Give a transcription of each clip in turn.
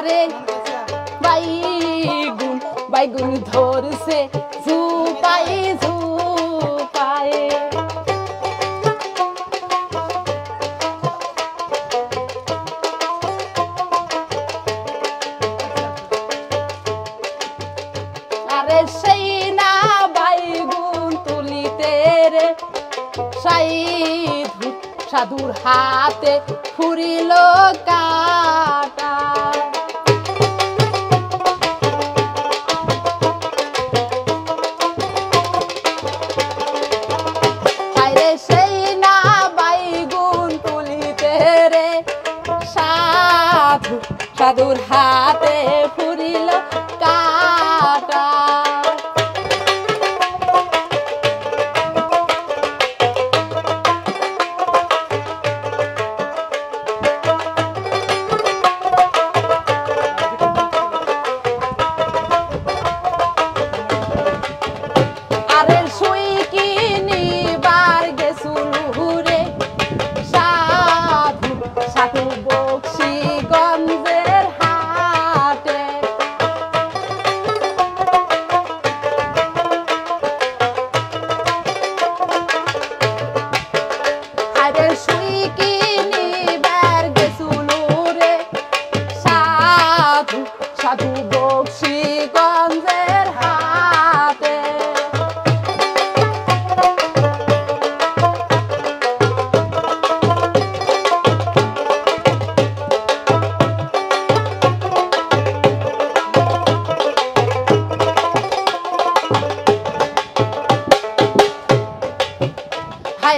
রে বাইগুন বাইগুন ধরছে ঝুপাই ঝুপাই আরে সেই না বাইগুন তুলিতে রে সাধুর হাতে ফুরিল কাটা আরে সেই না বাইগুন তুলিতে রে সাধুর হাতে ফুরিল কাটা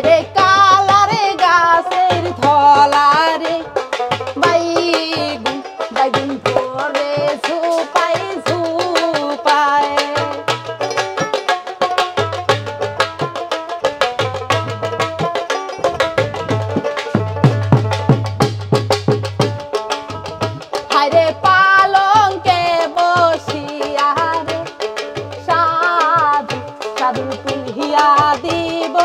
রে কালারে গাছের ধলারে বাইগুন বাইগুন ধরে ঝুপাই ঝুপাই হায়রে পালঙ্কে বসিয়া রে সাধু সাধু তুলিয়া দিব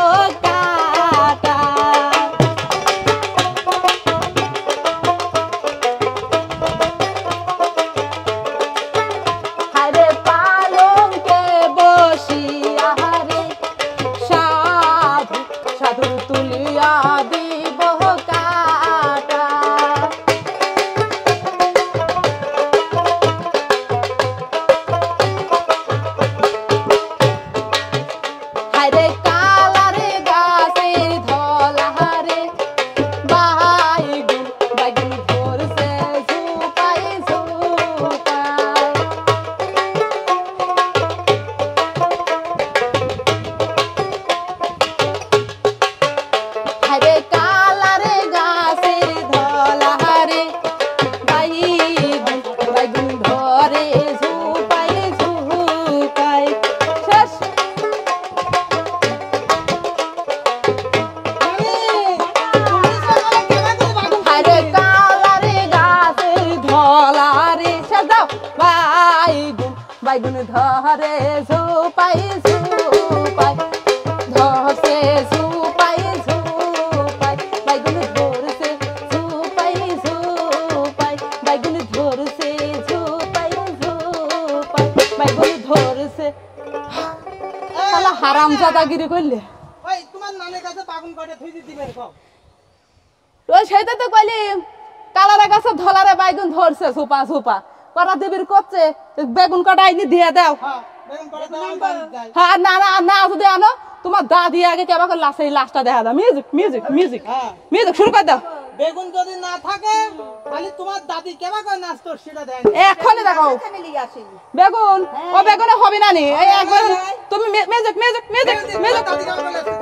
বাইগুন ধরে ঝুপাই ঝুপাই ধরছে ঝুপাই ঝুপাই বাইগুন ধরছে ঝুপাই ঝুপাই বাইগুন ধরছে ঝুপাই ঝুপাই বাইগুন ধরছে শালা হারামজাদাগিরি করলে ওই তোমার নানের কাছে বাগুন কয়টা থই দিবে কও ওই সেটা তো কইলি কালারে গাছে ধলারে বাইগুন ধরছে ঝুপা ঝুপা করা দেবীর করছে বেগুন কটা আইনি দিয়ে দাও হ্যাঁ না না না যদি আনো তোমার দাদি আগে কেবা করে লাস্টে লাস্টটা দেখা দাও মিউজিক মিউজিক মিউজিক মিউজিক শুরু করে দাও বেগুন যদি না থাকে খালি তোমার দাদি কেবা করে নাচতো সেটা দেয় এখনই দেখো বেগুন ও বেগুনে হবে না নি এই একবার তুমি মিউজিক মিউজিক মিউজিক মিউজিক দাদি কেবা করে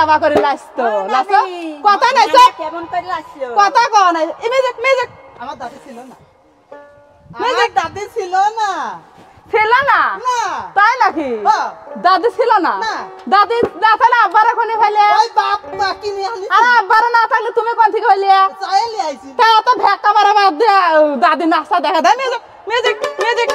বাবা করে নাচতো নাচো কথা নাই চুপ কেমন করে লাসলো কথা কও নাই মিউজিক মিউজিক আমার দাদি ছিল না আমার দাদি ছিল না ছিল না না তাই নাকি হ্যাঁ। দাদি ছিল না না। দাদি না থাকলে আব্বার এখনই ফাইলে ওই বাপ কিনে আনি আর আব্বার না থাকলে তুমি কোন থেকে হইলে চাইলে আইছি তা তো ভেক্কা মারা বাদ দিয়ে দাদি নাস্তা দেখা দেয় মিউজিক মিউজিক মিউজিক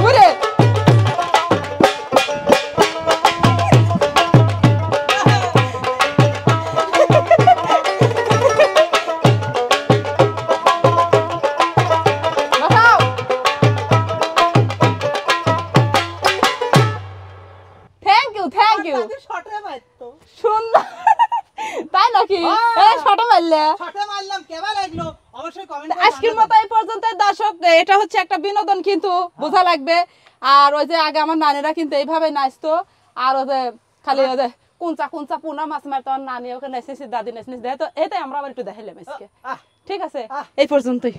ওরে বাসাও থ্যাংক ইউ দাদি শটে মারতো সুন্দর তাই নাকি হ্যাঁ। এই ছোট মারলে শটে মারলাম কেমন লাগলো অবশ্যই কমেন্ট আজকের মতো এই পর্যন্ত দর্শক এটা হচ্ছে একটা বিনোদন কিন্তু বোঝা লাগবে আর ওই যে আগে আমার নানিরা কিন্তু এইভাবে নাচতো আর ওই যে খালি ওই যে কুঞ্চা কুঞ্চা পুনা মাছ মারতো আমার নানি ওকে নাচেছি দাদি নাচনিস দেয় তো এটাই আমরা আবার একটু দেখাইলাম আজকে ঠিক আছে এই পর্যন্তই